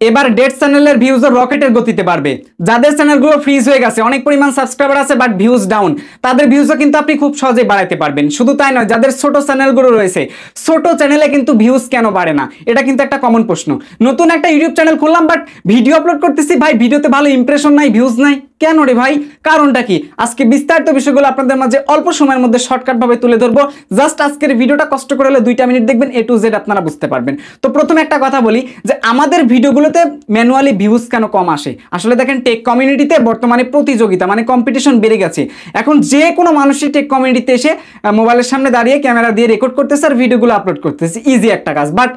এবার ডেড চ্যানেলের ভিউজ রকেটের গতিতে বাড়বে। যাদের চ্যানেলগুলো ফ্রিজ হয়ে গেছে, অনেক পরিমাণ সাবস্ক্রাইবার আছে বাট ভিউজ ডাউন, তাদের ভিউজও কিন্তু আপনি খুব সহজেই বাড়াতে পারবেন। শুধু তাই নয়, যাদের ছোট চ্যানেলগুলো রয়েছে, ছোট চ্যানেলে কিন্তু ভিউজ কেন বাড়ে না, এটা কিন্তু একটা কমন প্রশ্ন। নতুন একটা ইউটিউব চ্যানেল খুললাম বাট ভিডিও আপলোড করতেছি, ভাই ভিডিওতে ভালো ইমপ্রেশন নাই, ভিউজ নাই, কেন রে ভাই? কারণটা কি? আজকে বিস্তারিত বিষয়গুলো আপনাদের মাঝে অল্প সময়ের মধ্যে শর্টকাট ভাবে তুলে ধরবো। জাস্ট আজকের ভিডিওটা কষ্ট করে হলে 2টা মিনিট দেখবেন, A to Z আপনারা বুঝতে পারবেন। তো প্রথমে একটা কথা বলি যে আমাদের ভিডিওগুলোতে ম্যানুয়ালি ভিউজ কেন কম আসে। আসলে দেখেন, টেক কমিউনিটিতে বর্তমানে প্রতিযোগিতা মানে কম্পিটিশন বেড়ে গেছে। এখন যে কোনো মানুষই টেক কমিউনিটিতে এসে মোবাইলের সামনে দাঁড়িয়ে ক্যামেরা দিয়ে রেকর্ড করতেছে আর ভিডিওগুলো আপলোড করতেছে, ইজি একটা কাজ। বাট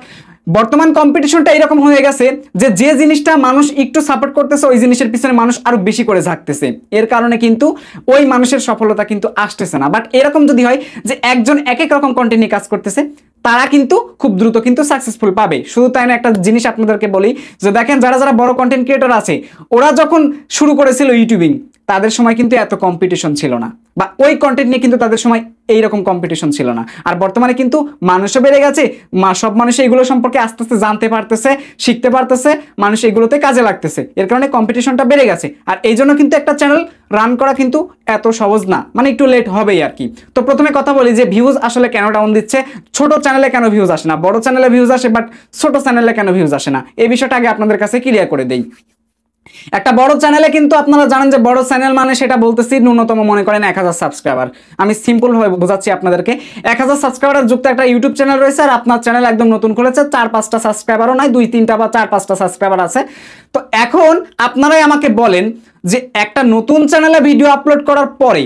বর্তমান কম্পিটিশনটা এরকম হয়ে গেছে যে যে জিনিসটা মানুষ একটু সাপোর্ট করতেছে, ওই জিনিসের পিছনে মানুষ আরো বেশি করে ঝাঁকতেছে। এর কারণে কিন্তু ওই মানুষের সফলতা কিন্তু আসতেছে না। বাট এরকম যদি হয় যে একজন এক এক রকম কন্টেন্ট নিয়ে কাজ করতেছে, তারা কিন্তু খুব দ্রুত কিন্তু সাকসেসফুল পাবে। শুধু তাই না, একটা জিনিস আপনাদেরকে বলি যে দেখেন, যারা যারা বড় কন্টেন্ট ক্রিয়েটর আছে, ওরা যখন শুরু করেছিল ইউটিউবিং, তাদের সময় কিন্তু এত কম্পিটিশন ছিল না, বা ওই কন্টেন্ট নিয়ে কিন্তু তাদের সময় এইরকম কম্পিটিশন ছিল না। আর বর্তমানে কিন্তু মানুষও বেড়ে গেছে, সব মানুষ এগুলো সম্পর্কে আস্তে আস্তে জানতে পারতেছে, শিখতে পারতেছে, মানুষ এগুলোতে কাজে লাগতেছে। এর কারণে কম্পিটিশনটা বেড়ে গেছে। আর এই জন্য কিন্তু একটা চ্যানেল রান করা কিন্তু এত সহজ না, মানে একটু লেট হবেই আর কি। তো প্রথমে কথা বলি যে ভিউজ আসলে কেন ডাউন দিচ্ছে, ছোট চ্যানেলে কেন ভিউজ আসে না, বড় চ্যানেলে ভিউজ আসে বাট ছোট চ্যানেলে কেন ভিউজ আসে না, এই বিষয়টা আগে আপনাদের কাছে ক্লিয়ার করে দেই। একটা বড় চ্যানেলে কিন্তু আপনারা জানেন যে বড় চ্যানেল মানে সেটা বলতেছি ন্যূনতম মনে করেন 1000 সাবস্ক্রাইবার। আমি সিম্পল ভাবে বোঝাচ্ছি আপনাদেরকে। 1000 সাবস্ক্রাইবার যুক্ত একটা ইউটিউব চ্যানেল রয়েছে, আর আপনার চ্যানেল একদম নতুন খুলেছে, 4-5টা সাবস্ক্রাইবারও নাই, 2-3টা বা 4-5টা সাবস্ক্রাইবার আছে। তো এখন আপনারাই আমাকে বলেন যে একটা নতুন চ্যানেলে ভিডিও আপলোড করার পরে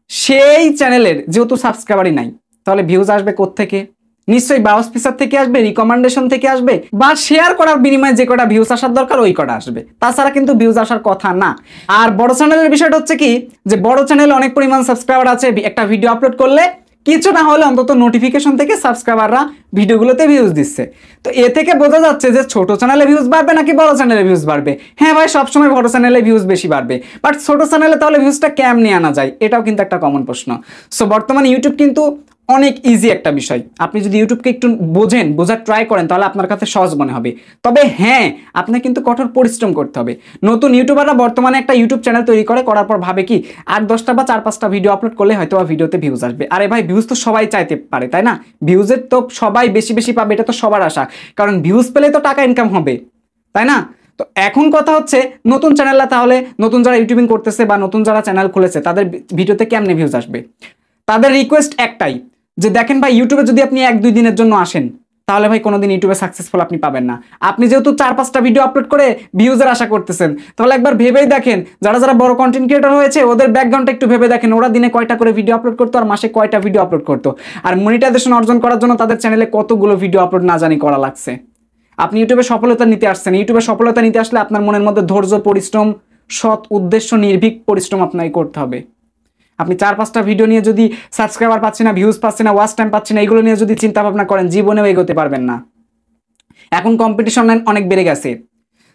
সেই চ্যানেলের যেহেতু সাবস্ক্রাইবারই নাই, তাহলে ভিউজ আসবে কোত্থেকে? নিশ্চয়ই ব্রাউজ ফিচার থেকে আসবে, রিকমেন্ডেশন থেকে আসবে, বা শেয়ার করার বিনিময়ে যে কটা ভিউজ আসার দরকার ওই কটা আসবে, তাছাড়া কিন্তু ভিউজ আসার কথা না। আর বড় চ্যানেলের বিষয়টা হচ্ছে কি, যে বড় চ্যানেলে অনেক পরিমাণ সাবস্ক্রাইবার আছে, একটা ভিডিও আপলোড করলে কিছু না হলে অন্তত নোটিফিকেশন থেকে সাবস্ক্রাইবাররা ভিডিওগুলোতে ভিউজ দিচ্ছে। তো এ থেকে বোঝা যাচ্ছে যে ছোট চ্যানেলে ভিউজ বাড়বে নাকি বড় চ্যানেলে ভিউজ বাড়বে। হ্যাঁ ভাই, সবসময় বড় চ্যানেলে ভিউজ বেশি বাড়বে, বাট ছোট চ্যানেলে তাহলে ভিউজটা কেমনে আনা যায়, এটাও কিন্তু একটা কমন প্রশ্ন। সো বর্তমানে ইউটিউব কিন্তু অনেক ইজি একটা বিষয়। আপনি যদি ইউটিউবকে একটু বোঝার ট্রাই করেন, তাহলে আপনার কাছে সহজ মনে হবে। তবে হ্যাঁ, আপনাকে কিন্তু কঠোর পরিশ্রম করতে হবে। নতুন ইউটিউবাররা বর্তমানে একটা ইউটিউব চ্যানেল তৈরি করার পর ভাবে কি 8-10টা বা 4-5টা ভিডিও আপলোড করলে হয়তো ভিডিওতে ভিউজ আসবে। আরে ভাই, ভিউজ তো সবাই চাইতে পারে, তাই না? ভিউজের তো সবাই বেশি বেশি পাবে, এটা তো সবার আশা, কারণ ভিউজ পেলে তো টাকা ইনকাম হবে, তাই না? তো এখন কথা হচ্ছে, নতুন চ্যানেলরা তাহলে নতুন যারা ইউটিউবিং করতেছে বা নতুন যারা চ্যানেল খুলেছে, তাদের ভিডিওতে কেমনে ভিউজ আসবে? তাদের রিকোয়েস্ট একটাই যে দেখেন ভাই, ইউটিউবে যদি আপনি 1-2 দিনের জন্য আসেন, তাহলে ভাই কোনোদিন ইউটিউবে সাকসেসফুল আপনি পাবেন না। আপনি যেহেতু 4-5টা ভিডিও আপলোড করে ভিউজের আশা করতেছেন, তাহলে একবার ভেবেই দেখেন, যারা যারা বড় কন্টেন্ট ক্রিয়েটর হয়েছে ওদের ব্যাকগ্রাউন্ডটা একটু ভেবে দেখেন, ওরা দিনে কয়টা করে ভিডিও আপলোড করতো আর মাসে কয়টা ভিডিও আপলোড করতো, আর মনিটাইজেশন অর্জন করার জন্য তাদের চ্যানেলে কতগুলো ভিডিও আপলোড না জানি করা লাগছে। আপনি ইউটিউবে সফলতা নিতে আসছেন, ইউটিউবে সফলতা নিতে আসলে আপনার মনের মধ্যে ধৈর্য, পরিশ্রম, সৎ উদ্দেশ্য, নির্ভীক পরিশ্রম আপনাকে করতে হবে। আপনি 4-5টা ভিডিও নিয়ে যদি সাবস্ক্রাইবার পাচ্ছি না, ভিউজ পাচ্ছি না, ওয়াচ টাইম পাচ্ছি না, এগুলো নিয়ে যদি চিন্তা ভাবনা করেন, জীবনেও এগোতে পারবেন না। এখন কম্পিটিশন অনেক বেড়ে গেছে।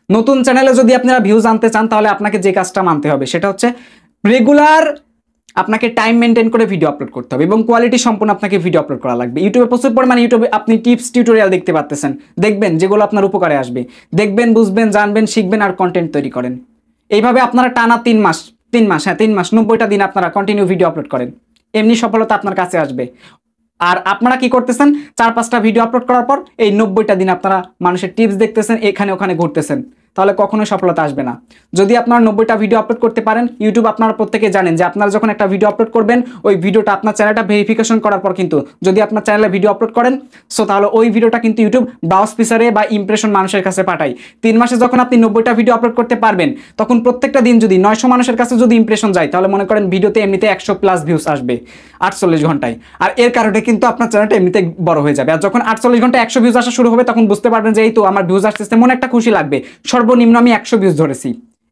নতুন চ্যানেলে যদি আপনারা ভিউজ আনতে চান, তাহলে আপনাকে যে কাজটা মানতে হবে সেটা হচ্ছে রেগুলার আপনাকে টাইম মেনটেন করে ভিডিও আপলোড করতে হবে এবং কোয়ালিটি সম্পন্ন আপনাকে ভিডিও আপলোড করা লাগবে। ইউটিউবে প্রচুর পরিমাণে আপনি টিপস টিউটোরিয়াল দেখতে পাচ্ছেন, দেখবেন যেগুলো আপনার উপকারে আসবে, দেখবেন, বুঝবেন, জানবেন, শিখবেন আর কন্টেন্ট তৈরি করেন। এইভাবে আপনারা টানা 3 মাস 90টা দিন আপনারা কন্টিনিউ ভিডিও আপলোড করেন, এমনি সফলতা আপনার কাছে আসবে। আর আপনারা কি করতেছেন, 4-5টা ভিডিও আপলোড করার পর এই 90টা দিন আপনারা মানুষের টিপস দেখতেছেন, এখানে ওখানে ঘুরতেছেন, তাহলে কখনোই সফলতা আসবে না। যদি আপনারা 90টা ভিডিও আপলোড করতে পারেন, ইউটিউব আপনারা প্রত্যেকে জানেন যে আপনারা যখন একটা ভিডিও আপলোড করবেন, ওই ভিডিওটা আপনার চ্যানেলটা ভেরিফিকেশন করার পর কিন্তু যদি আপনার চ্যানেলে ভিডিও আপলোড করেন, সো তাহলে ওই ভিডিওটা কিন্তু ইউটিউব ব্রাউজ ফিচারে বা ইমপ্রেশন মানুষের কাছে পাঠায়। 3 মাসে যখন আপনি 90টা ভিডিও আপলোড করতে পারবেন, তখন প্রত্যেকটা দিন যদি 900 মানুষের কাছে যদি ইমপ্রেশন যায়, তাহলে মনে করেন ভিডিওতে এমনিতে 100+ ভিউজ আসবে 48 ঘন্টায়। আর এর কারণে কিন্তু আপনার চ্যানেলটা এমনিতে বড় হয়ে যাবে। আর যখন 48 ঘন্টায় 100 ভিউজ আসা শুরু হবে, তখন বুঝতে পারবেন যে এই তো আমার ভিউজ আসতেছে, মনে একটা খুশি লাগবে। সর্বনিম্ন আমি 100 ভিউজ ধরেছি,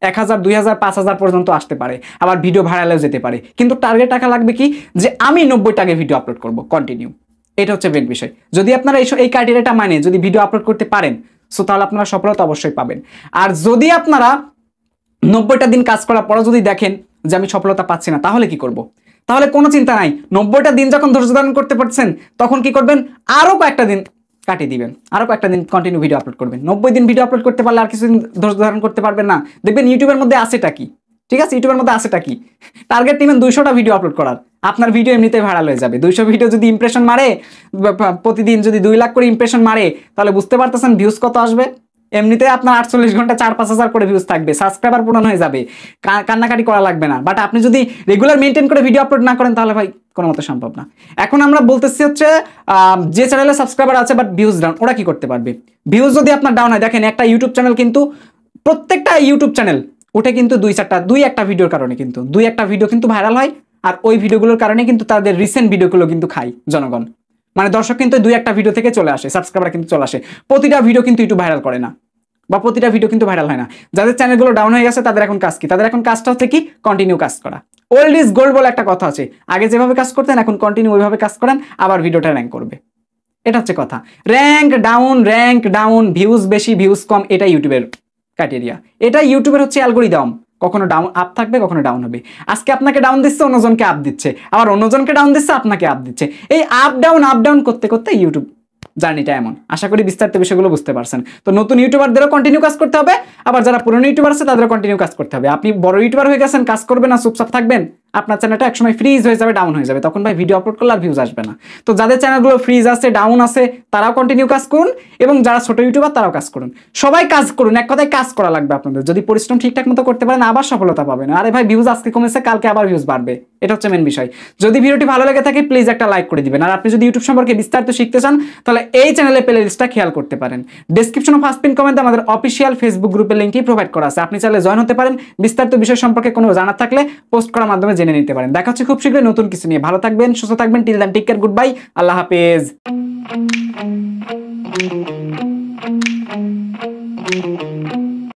1000, 2000, 5000 পর্যন্ত আসতে পারে, আবার ভিডিও ভাইরালেও যেতে পারে। কিন্তু টার্গেট টাকা লাগবে কি, যে আমি 90টাকে ভিডিও আপলোড করব কন্টিনিউ। এটা হচ্ছে মেন বিষয়। যদি আপনারা এই ক্রাইটেরিয়াটা মানে যদি ভিডিও আপলোড করতে পারেন, সো তাহলে আপনারা সফলতা অবশ্যই পাবেন। আর যদি আপনারা 90টা দিন কাজ করার পর যদি দেখেন যে আমি সফলতা পাচ্ছি না, তাহলে কি করব? তাহলে কোনো চিন্তা নাই, 90টা দিন যখন ধৈর্য ধারণ করতে পারছেন, তখন কি করবেন, আরো কয়েকটা দিন কাটিয়ে দিবেন, আরো কয়েকটা দিন কন্টিনিউ ভিডিও আপলোড করবেন। 90 দিন ভিডিও আপলোড করতে পারলে আর কিছুদিন ধৈর্য ধারণ করতে পারবেন না, দেখবেন ইউটিউবের মধ্যে আছেটা কি। ঠিক আছে, ইউটিউবের মধ্যে আছেটা কি, টার্গেট নেবেন 200টা ভিডিও আপলোড করার, আপনার ভিডিও এমনিতেই ভাইরাল হয়ে যাবে। 200 ভিডিও যদি ইমপ্রেশন মারে, প্রতিদিন যদি 2 লাখ করে ইমপ্রেশন মারে, তাহলে বুঝতে পারতেছেন ভিউজ কত আসবে। এমনিতে আপনার 48 ঘন্টা 4-5 হাজার করে ভিউজ থাকবে, সাবস্ক্রাইবার পূরণ হয়ে যাবে, কান্নাকাটি করা লাগবে না। বাট আপনি যদি রেগুলার মেনটেন করে ভিডিও আপলোড না করেন, তাহলে ভাই কোনো মতে সম্ভব না। এখন আমরা বলতেছি হচ্ছে যে চ্যানেলে সাবস্ক্রাইবার আছে বাট ভিউজ ডাউন, ওরা কি করতে পারবে? ভিউজ যদি আপনার ডাউন হয়, দেখেন একটা ইউটিউব চ্যানেল কিন্তু, প্রত্যেকটা ইউটিউব চ্যানেল ওঠে কিন্তু 2-1টা ভিডিওর কারণে, কিন্তু 2-1টা ভিডিও কিন্তু ভাইরাল হয়, আর ওই ভিডিওগুলোর কারণে কিন্তু তাদের রিসেন্ট ভিডিওগুলো কিন্তু খায় জনগণ। মানে দর্শক কিন্তু 2-1টা ভিডিও থেকে চলে আসে, সাবস্ক্রাইবার কিন্তু চলে আসে, প্রতিটা ভিডিও কিন্তু ইউটিউব ভাইরাল করে না, বা প্রতিটা ভিডিও কিন্তু ভাইরাল হয় না। যাদের চ্যানেলগুলো ডাউন হয়ে গেছে তাদের এখন কাজ কি? তাদের এখন কাজটা হচ্ছে কি? কন্টিনিউ কাজ করা। ওল্ড ইজ গোল্ড বলে একটা কথা আছে, আগে যেভাবে কাজ করতেন এখন কন্টিনিউ ওইভাবে কাজ করেন, আবার ভিডিওটা র্যাঙ্ক করবে। এটা হচ্ছে কথা। র্যাঙ্ক ডাউন, ভিউজ বেশি ভিউজ কম, এটা ইউটিউবের ক্রাইটেরিয়া, এটা ইউটিউবের হচ্ছে অ্যালগরিদম। কখনো ডাউন আপ থাকবে, কখনো ডাউন হবে। আজকে আপনাকে ডাউন দিচ্ছে, অন্যজনকে আপ দিচ্ছে, আবার অন্যজনকে ডাউন দিচ্ছে, আপনাকে আপ দিচ্ছে। এই আপ ডাউন করতে করতে ইউটিউব জার্নিটা এমন। আশা করি বিস্তারিত বিষয়গুলো বুঝতে পারছেন। তো নতুন ইউটিউবারদেরও কন্টিনিউ কাজ করতে হবে, আবার যারা পুরনো ইউটিউবার আছে তাদেরও কন্টিনিউ কাজ করতে হবে। আপনি বড় ইউটিউবার হয়ে গেছেন, কাজ করবেন না, চুপচাপ থাকবেন, আপনার চ্যানেলটা একসময় ফ্রিজ হয়ে যাবে, ডাউন হয়ে যাবে, তখন ভাই ভিডিও আপলোড করলে আর ভিউজ আসবে না। তো যাদের চ্যানেলগুলো ফ্রিজ আছে, ডাউন আছে, তারাও কন্টিনিউ কাজ করুন, এবং যারা ছোট ইউটিউবার তারাও কাজ করুন, সবাই কাজ করুন। এক কথায় কাজ করা লাগবে আপনাদের। যদি পরিশ্রম ঠিকঠাক মতো করতে পারেন, আবার সফলতা পাবেন। আরে ভাই ভিউজ আজকে কমেছে, কালকে আবার ভিউজ বাড়বে, এটা হচ্ছে মেন বিষয়। যদি ভিডিওটি ভালো লেগে থাকে প্লিজ একটা লাইক করে দিবেন। আর আপনি যদি ইউটিউব সম্পর্কে বিস্তারিত শিখতে চান, তাহলে এই চ্যানেলে প্লেলিস্টটা খেয়াল করতে পারেন। ডেসক্রিপশনে ফার্স্ট পিন কমেন্টে আমাদের অফিসিয়াল ফেসবুক গ্রুপের লিঙ্কটি প্রোভাইড করা আছে, আপনি চাইলে জয়েন হতে পারেন। বিস্তারিত বিষয় সম্পর্কে কোনো জানার থাকলে পোস্ট করার মাধ্যমে জেনে নিতে পারেন। দেখা হচ্ছে খুব শীঘ্রই নতুন কিছু নিয়ে। ভালো থাকবেন, সুস্থ থাকবেন। Till then take care, goodbye, আল্লাহ হাফেজ।